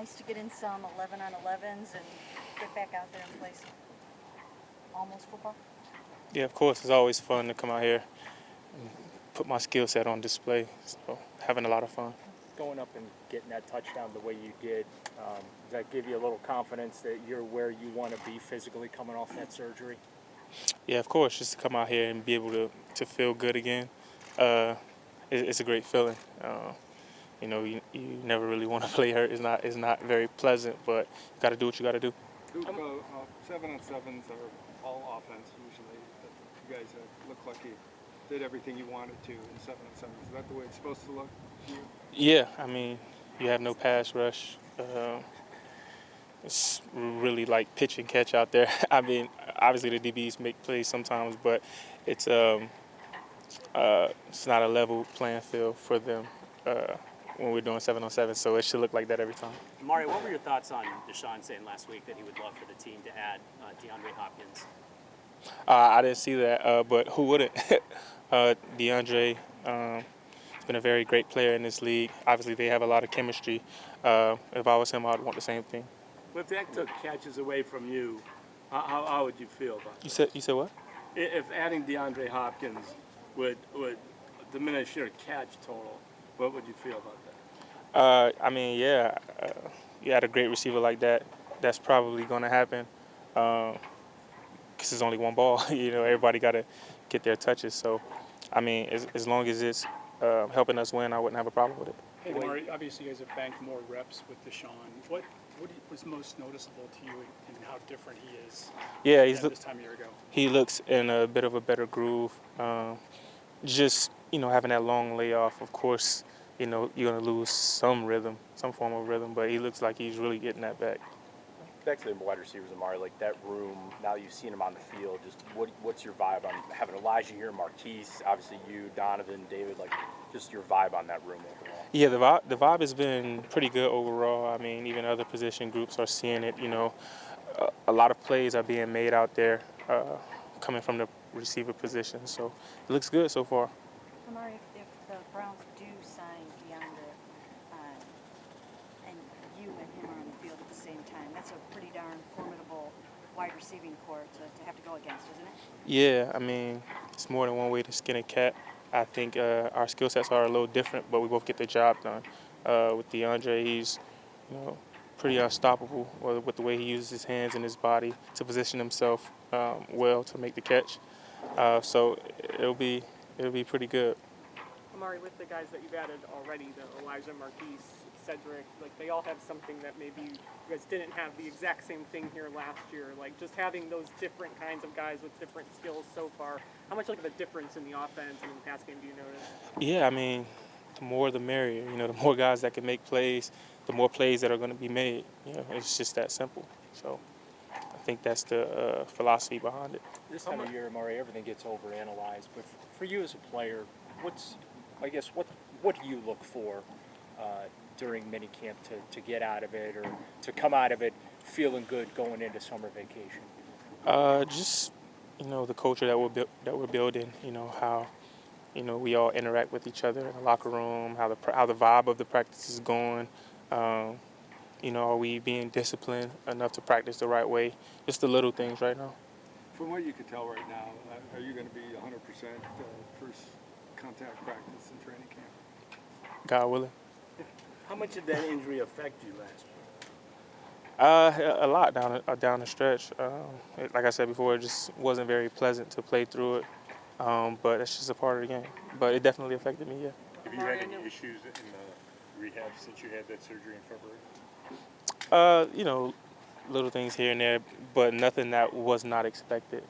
nice to get in some 11-on-11s and get back out there and play some almost football? Yeah, of course. It's always fun to come out here and put my skill set on display. So having a lot of fun. Going up and getting that touchdown the way you did, does that give you a little confidence that you're where you want to be physically coming off that surgery? Yeah, of course. Just to come out here and be able to feel good again, it's a great feeling. You never really want to play hurt. It's not very pleasant, but you got to do what you got to do. 7-on-7s are all offense usually. But you guys look like you did everything you wanted to in 7-on-7s. Is that the way it's supposed to look to you? Yeah, I mean, you have no pass rush. It's really like pitch and catch out there. I mean, obviously the DBs make plays sometimes, but it's not a level playing field for them when we're doing 7-on-7. So it should look like that every time. Amari, what were your thoughts on Deshaun saying last week that he would love for the team to add DeAndre Hopkins? I didn't see that, but who wouldn't? DeAndre has been a very great player in this league. Obviously, they have a lot of chemistry. If I was him, I would want the same thing. But if that took catches away from you, how would you feel about that? You said what? If adding DeAndre Hopkins would diminish your catch total, what would you feel about that? I mean, yeah, you had a great receiver like that. That's probably going to happen because it's only one ball. Everybody got to get their touches. So, I mean, as long as it's helping us win, I wouldn't have a problem with it. Hey, Amari, obviously you guys have banked more reps with Deshaun. What was most noticeable to you in how different he is this time a year ago? He looks in a bit of a better groove. Just, having that long layoff, of course, you're going to lose some form of rhythm, but he looks like he's really getting that back. Back to the wide receivers, Amari, like that room, now you've seen him on the field, just what's your vibe on having Elijah here, Marquise, obviously you, Donovan, David, like just your vibe on that room overall? Yeah, the vibe has been pretty good overall. I mean, even other position groups are seeing it. A lot of plays are being made out there coming from the receiver position, so it looks good so far. Amari, if the Browns do sign DeAndre and you and him are on the field at the same time, that's a pretty darn formidable wide receiving corps to have to go against, isn't it? Yeah, I mean, it's more than one way to skin a cat. I think our skill sets are a little different, but we both get the job done. With DeAndre, he's pretty unstoppable with the way he uses his hands and his body to position himself well to make the catch. So it'll be pretty good. Amari, with the guys that you've added already, the Elijah, Marquise, Cedric, like they all have something that maybe you guys didn't have the exact same thing here last year. Like just having those different kinds of guys with different skills so far, how much of a difference in the offense and in the pass game do you notice? Yeah, I mean, the more the merrier. The more guys that can make plays, the more plays that are going to be made. It's just that simple. So I think that's the philosophy behind it. This time of year, Amari, everything gets overanalyzed, but for you as a player, what do you look for during minicamp to get out of it or to come out of it feeling good going into summer vacation? Just the culture that we're building. How we all interact with each other in the locker room. How the vibe of the practice is going. Are we being disciplined enough to practice the right way? Just the little things right now. From what you can tell right now, are you going to be 100% first contact practice and training camp? God willing. How much did that injury affect you last year? A lot down the stretch. Like I said before, it just wasn't very pleasant to play through it. But it's just a part of the game. But it definitely affected me, yeah. Have you had any issues in the rehab since you had that surgery in February? Little things here and there, but nothing that was not expected.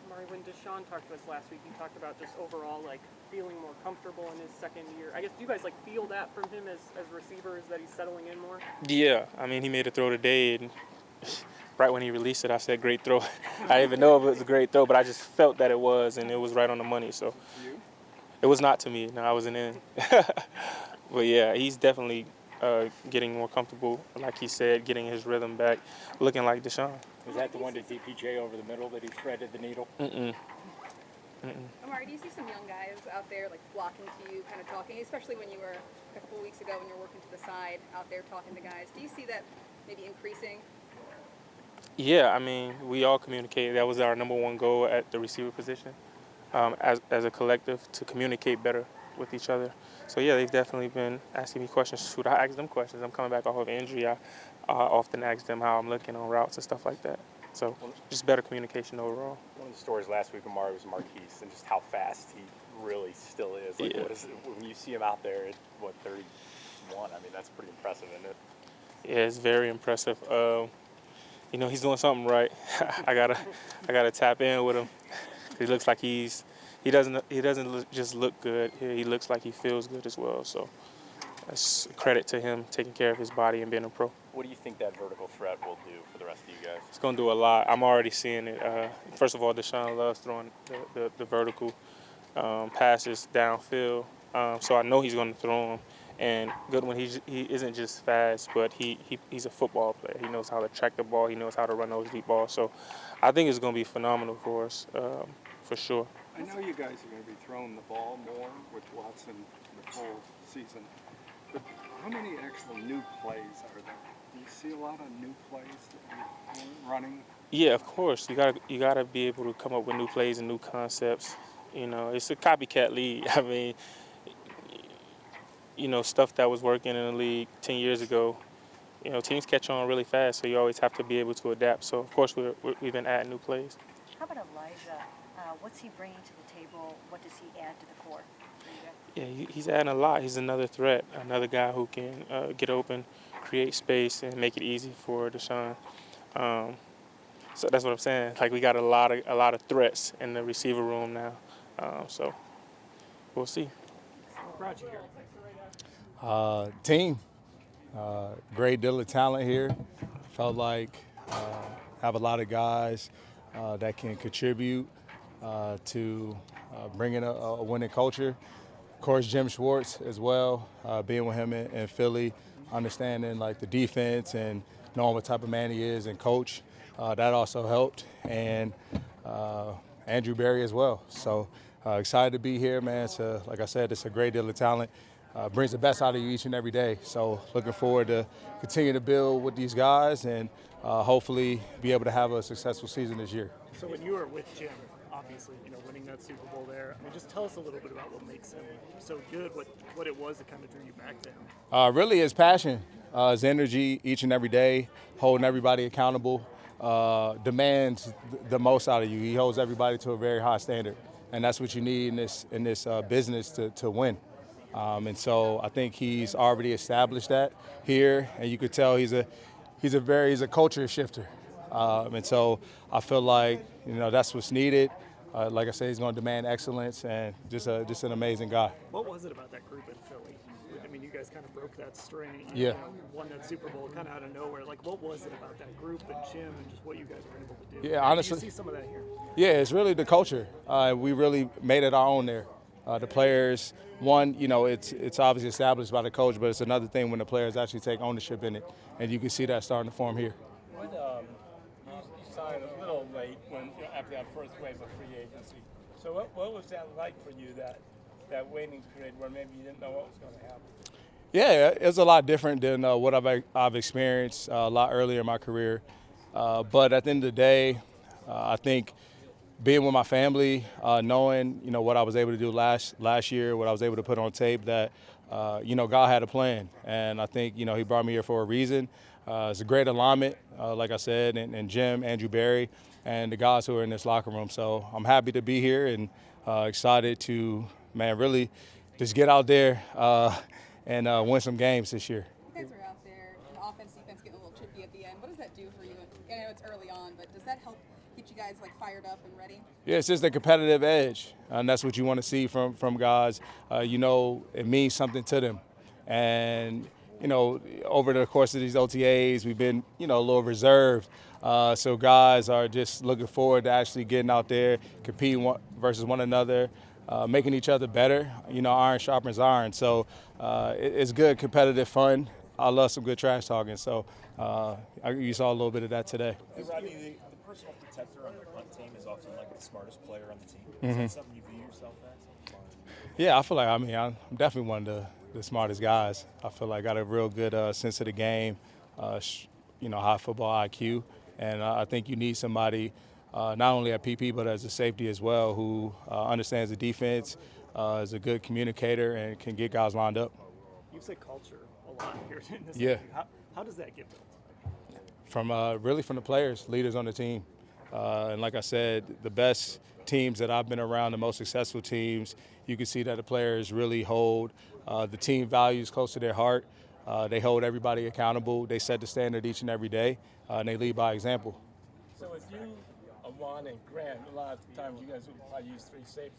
Amari, when Deshaun talked to us last week, he talked about just overall like feeling more comfortable in his second year. I guess do you guys feel that from him as receivers that he's settling in more? Yeah, I mean he made a throw today, and right when he released it, I said great throw. I didn't even know if it was a great throw, but I just felt that it was, and it was right on the money. So it was not to me. No, I wasn't in. But yeah, he's definitely getting more comfortable, like he said, getting his rhythm back, looking like Deshaun. Was that the one to DPJ over the middle that he threaded the needle? Amari, do you see some young guys out there like flocking to you, kind of talking, especially when you were a couple of weeks ago when you were working to the side out there talking to guys? Do you see that maybe increasing? Yeah, I mean, we all communicated. That was our number one goal at the receiver position, as a collective, to communicate better with each other. So yeah, they've definitely been asking me questions. Shoot, I ask them questions. I'm coming back off of injury. I often ask them how I'm looking on routes and stuff like that. So just better communication overall. One of the stories last week, Amari, was Marquise and just how fast he really still is. Like, Yeah. what is it, when you see him out there at, 31? I mean, that's pretty impressive, isn't it? Yeah, it's very impressive. You know, he's doing something right. I gotta tap in with him. He looks like he doesn't just look good. He looks like he feels good as well. So that's a credit to him taking care of his body and being a pro. What do you think that vertical threat will do for the rest of you guys? It's gonna do a lot. I'm already seeing it. First of all, Deshaun loves throwing the vertical passes downfield. So I know he's gonna throw them. And Goodwin, he isn't just fast, but he's a football player. He knows how to track the ball. He knows how to run those deep balls. So I think it's going to be phenomenal for us, for sure. I know you guys are going to be throwing the ball more with Watson the full season, but how many actual new plays are there? Do you see a lot of new plays that you're running? Yeah, of course. You gotta be able to come up with new plays and new concepts. You know, it's a copycat league. I mean, you know, stuff that was working in the league 10 years ago, you know, teams catch on really fast, so you always have to be able to adapt. So, of course, we've been adding new plays. How about Elijah? What's he bringing to the table? What does he add to the core? Yeah, he's adding a lot. He's another threat, another guy who can get open, create space, and make it easy for Deshaun. So that's what I'm saying. Like, we got a lot of threats in the receiver room now. So we'll see. What brought you here? Team, great deal of talent here. Felt like have a lot of guys that can contribute to bringing a winning culture. Of course, Jim Schwartz as well, being with him in Philly, understanding like the defense and knowing what type of man he is and coach. That also helped, and Andrew Berry as well. So excited to be here, man. So, like I said, it's a great deal of talent. Brings the best out of you each and every day. So looking forward to continue to build with these guys and hopefully be able to have a successful season this year. So when you were with Jim, obviously, you know, winning that Super Bowl there, I mean, just tell us a little bit about what makes him so good, what it was that kind of drew you back to him. Really his passion, his energy each and every day, holding everybody accountable, demands the most out of you. He holds everybody to a very high standard, and that's what you need in this business to win. And so I think he's already established that here, and you could tell he's a culture shifter. And so I feel like, you know, that's what's needed. Like I said, he's going to demand excellence, and just an amazing guy. What was it about that group in Philly? I mean, you guys kind of broke that string. Yeah. You know, won that Super Bowl kind of out of nowhere. Like, what was it about that group and Jim and just what you guys were able to do? Yeah, honestly. Do you see some of that here? Yeah, it's really the culture. We really made it our own there. The players, one, you know, it's obviously established by the coach, but it's another thing when the players actually take ownership in it, and you can see that starting to form here. You signed a little late after that first wave of free agency. So what was that like for you, that waiting period where maybe you didn't know what was going to happen? Yeah, it's a lot different than what I've experienced a lot earlier in my career. But at the end of the day, I think being with my family, knowing, you know, what I was able to do last year, what I was able to put on tape, that, you know, God had a plan. And I think, you know, he brought me here for a reason. It's a great alignment, like I said, and Jim, Andrew Berry, and the guys who are in this locker room. So I'm happy to be here and excited to, man, really just get out there and win some games this year. You guys are out there, and the offense, defense getting a little chippy at the end. What does that do for you? I know it's early on, but does that help get you guys like fired up and ready? Yeah, it's just a competitive edge, and that's what you want to see from guys. You know, it means something to them. And, you know, over the course of these OTAs, we've been, you know, a little reserved. So guys are just looking forward to actually getting out there, competing versus one another, making each other better. You know, iron sharpens iron. So it's good, competitive fun. I love some good trash talking. So you saw a little bit of that today. Hey, Rodney, the personal protector on the team is often like the smartest player on the team. Mm-hmm. Is that something you view yourself as? Yeah, I feel like, I'm definitely one of the smartest guys. I feel like I got a real good sense of the game, high football IQ. And I think you need somebody not only at PP but as a safety as well who understands the defense, is a good communicator, and can get guys lined up. You've said culture a lot here in this Yeah. interview. How does that get built? Really from the players, leaders on the team. And like I said, the best teams that I've been around, the most successful teams, you can see that the players really hold the team values close to their heart. They hold everybody accountable. They set the standard each and every day, and they lead by example. So with you, Amon, and Grant, a lot of times you guys will probably use three safeties.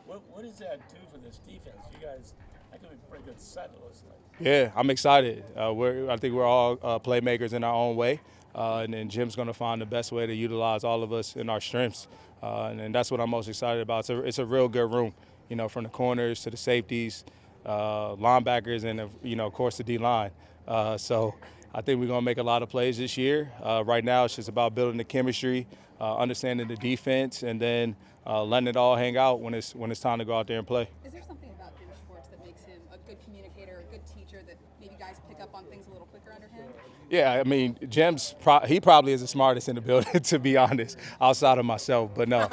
What does that do for this defense? You guys, that could be a pretty good set, it looks like. Yeah, I'm excited. I think we're all playmakers in our own way, and then Jim's going to find the best way to utilize all of us in our strengths, and that's what I'm most excited about. It's a real good room, from the corners to the safeties, linebackers, and of course the D-line. So I think we're going to make a lot of plays this year. Right now, it's just about building the chemistry, understanding the defense, and then letting it all hang out when it's time to go out there and play. Is there something about Jim Schwartz that makes him a good communicator, a good teacher, that maybe guys pick up on things a little quicker under him? Yeah, Jim's he probably is the smartest in the building, to be honest, outside of myself. But no,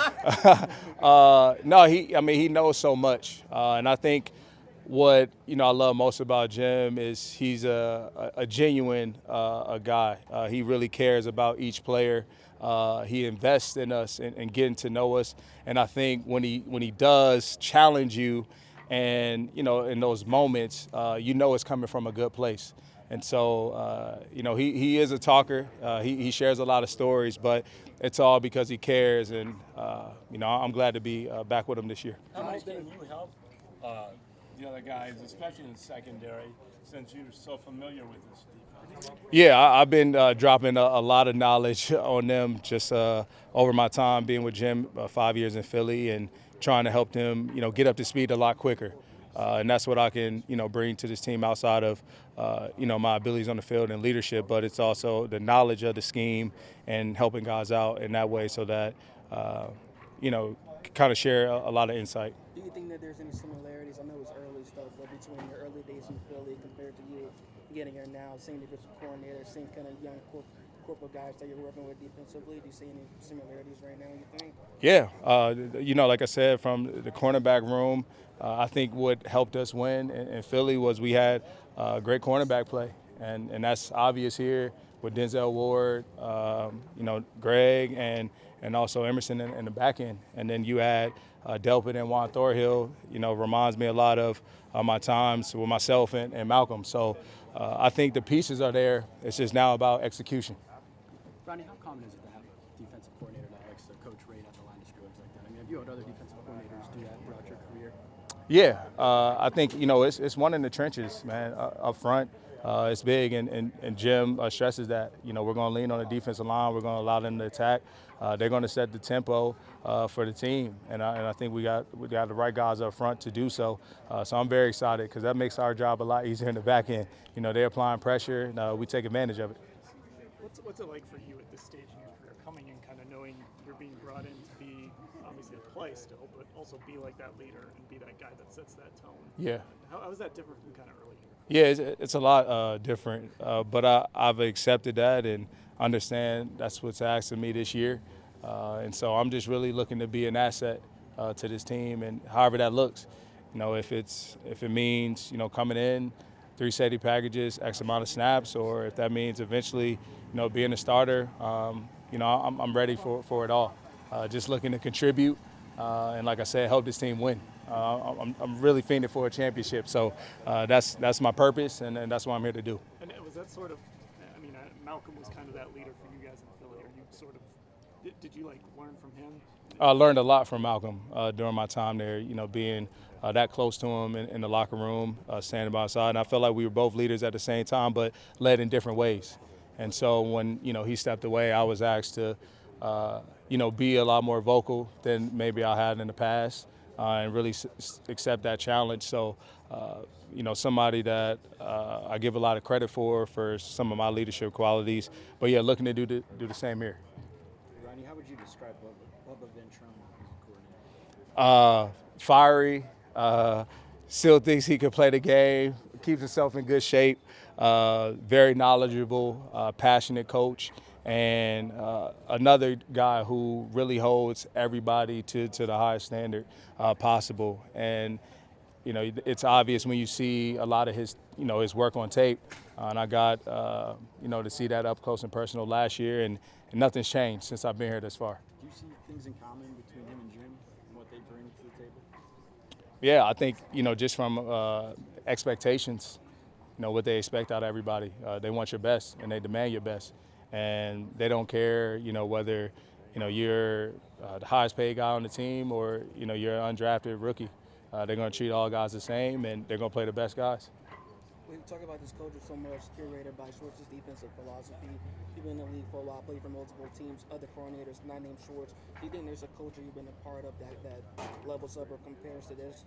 he knows so much, and I think what I love most about Jim is he's a genuine guy. He really cares about each player. He invests in us and getting to know us. And I think when he does challenge you, and in those moments, it's coming from a good place. And so, he is a talker. He shares a lot of stories, but it's all because he cares. And I'm glad to be back with him this year. How much can you help the other guys, especially in secondary, since you're so familiar with this defense? Yeah, I've been dropping a lot of knowledge on them just over my time being with Jim, 5 years in Philly, and trying to help them, get up to speed a lot quicker. And that's what I can, bring to this team outside of, my abilities on the field and leadership, but it's also the knowledge of the scheme and helping guys out in that way so that, kind of share a lot of insight. Do you think that there's any similarities? I know it's early stuff, but between your early days in Philly compared to you getting here now, seeing the defensive coordinator, seeing kind of young corporate guys that you're working with defensively, do you see any similarities right now, you think? Yeah, like I said, from the cornerback room, I think what helped us win in Philly was we had great cornerback play, and that's obvious here with Denzel Ward, Greg, and also Emerson in the back end. And then you add Delpit and Juan Thorhill, reminds me a lot of my times with myself and Malcolm. So I think the pieces are there. It's just now about execution. Rodney, how common is it to have a defensive coordinator that likes to coach right at the line of scrimmage like that? I mean, have you had other defensive coordinators do that throughout your career? Yeah, I think, it's one in the trenches, man, up front. It's big, and Jim stresses that. We're going to lean on the defensive line. We're going to allow them to attack. They're going to set the tempo for the team, and I think we got the right guys up front to do so. So I'm very excited because that makes our job a lot easier in the back end. They're applying pressure, and we take advantage of it. What's it like for you at this stage in your career, coming in kind of knowing you're being brought in to be obviously a play still, but also be like that leader and be that guy that sets that tone? Yeah. How is that different from kind of early? Yeah, it's a lot different, but I've accepted that and understand that's what's asked of me this year. And so I'm just really looking to be an asset to this team, and however that looks. If it means, coming in, 3 safety packages, X amount of snaps, or if that means eventually, being a starter, I'm ready for it all. Just looking to contribute, and like I said, help this team win. I'm really fiending for a championship, so that's my purpose, and that's what I'm here to do. And was that sort of, Malcolm was kind of that leader for you guys in Philly. Are you sort of, did you learn from him? I learned a lot from Malcolm during my time there, being that close to him in the locker room, standing by his side. And I felt like we were both leaders at the same time, but led in different ways. And so when, he stepped away, I was asked to, be a lot more vocal than maybe I had in the past and really accept that challenge. So, somebody that I give a lot of credit for some of my leadership qualities. But, yeah, looking to do the same here. Rodney, how would you describe Bubba Ventrone as a coordinator? Fiery, still thinks he could play the game, keeps himself in good shape, very knowledgeable, passionate coach, and another guy who really holds everybody to the highest standard possible. And you know, it's obvious when you see a lot of his, you know, his work on tape. And I got, you know, to see that up close and personal last year, and nothing's changed since I've been here this far. Do you see things in common between him and Jim and what they bring to the table? Yeah, I think, you know, just from expectations, you know, what they expect out of everybody. They want your best, and they demand your best. And they don't care, you know, whether, you know, you're the highest paid guy on the team or, you know, you're an undrafted rookie. They're going to treat all guys the same, and they're going to play the best guys. We talk about this culture so much, curated by Schwartz's defensive philosophy. You've been in the league for a while, played for multiple teams, other coordinators, not named Schwartz. Do you think there's a culture you've been a part of that levels up or compares to this?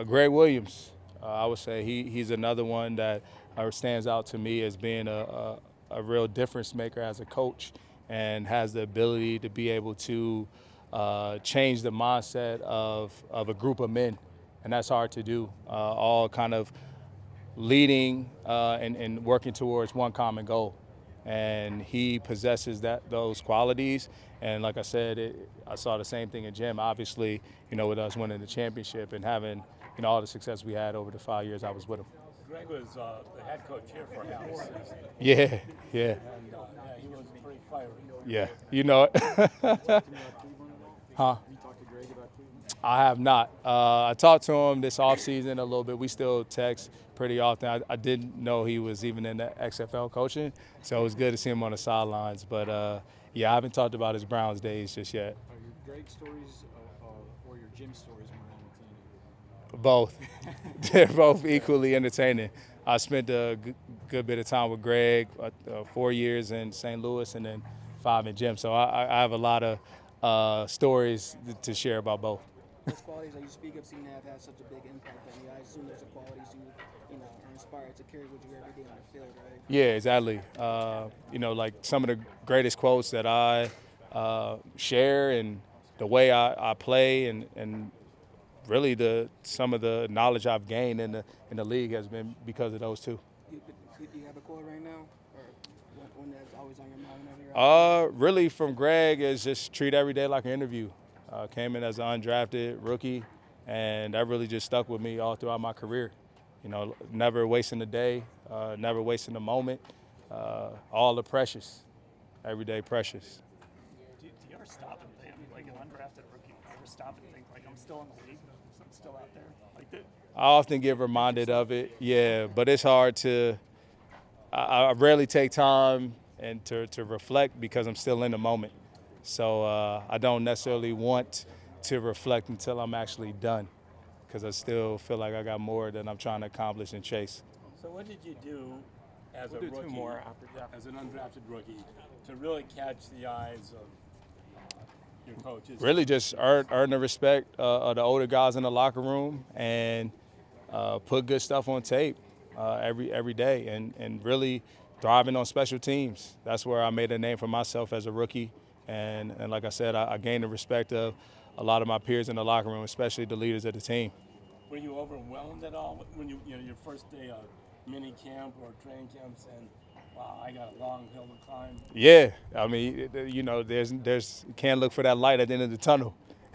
Greg Williams, I would say he's another one that stands out to me as being a real difference maker as a coach, and has the ability to be able to change the mindset of a group of men, and that's hard to do. All kind of leading and working towards one common goal, and he possesses those qualities. And like I said, I saw the same thing in Jim. Obviously, you know, with us winning the championship and having, you know, all the success we had over the 5 years I was with him. Greg was the head coach here for House. Yeah. And yeah, he was pretty fiery. Yeah, you know it. Huh? You talked to Greg about Cleveland? I have not. I talked to him this offseason a little bit. We still text pretty often. I didn't know he was even in the XFL coaching, so it was good to see him on the sidelines. But, yeah, I haven't talked about his Browns days just yet. Are your Greg stories or your Jim stories more entertaining? Both. They're both equally entertaining. I spent a good bit of time with Greg, 4 years in St. Louis and then 5 in Jim. So I have a lot of stories to share about both. Those qualities that you speak of seem to have had such a big impact on you. I assume those are qualities you know, are inspired to carry with you every day on the field, right? Yeah, exactly. You know, like some of the greatest quotes that I share, and the way I play, and really some of the knowledge I've gained in the league has been because of those two. Do you have a quote right now, or one that's always on your mind whenever you're out? Really from Greg is just treat every day like an interview. Came in as an undrafted rookie, and that really just stuck with me all throughout my career. You know, never wasting a day, never wasting a moment. All the precious, every day precious. Do you ever stop and think, like an undrafted rookie, do you ever stop and think, like, I'm still in the league, I'm still out there? Like that? I often get reminded of it, yeah, but it's hard to – I rarely take time and to reflect because I'm still in the moment. So I don't necessarily want to reflect until I'm actually done, because I still feel like I got more than I'm trying to accomplish and chase. So what did you do as a rookie, as an undrafted rookie, to really catch the eyes of your coaches? Really just earn the respect of the older guys in the locker room, and put good stuff on tape every day, and really thriving on special teams. That's where I made a name for myself as a rookie. And like I said, I gained the respect of a lot of my peers in the locker room, especially the leaders of the team. Were you overwhelmed at all when you know, your first day of minicamp or training camp, saying, wow, I got a long hill to climb? Yeah, I mean, you know, there's you can't look for that light at the end of the tunnel.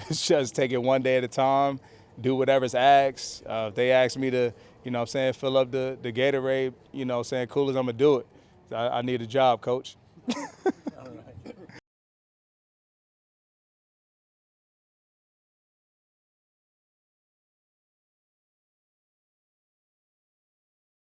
It's just take it one day at a time, do whatever's asked. If they ask me to, you know what I'm saying, fill up the Gatorade, you know what I'm saying, cool as I'm going to do it. I need a job, coach.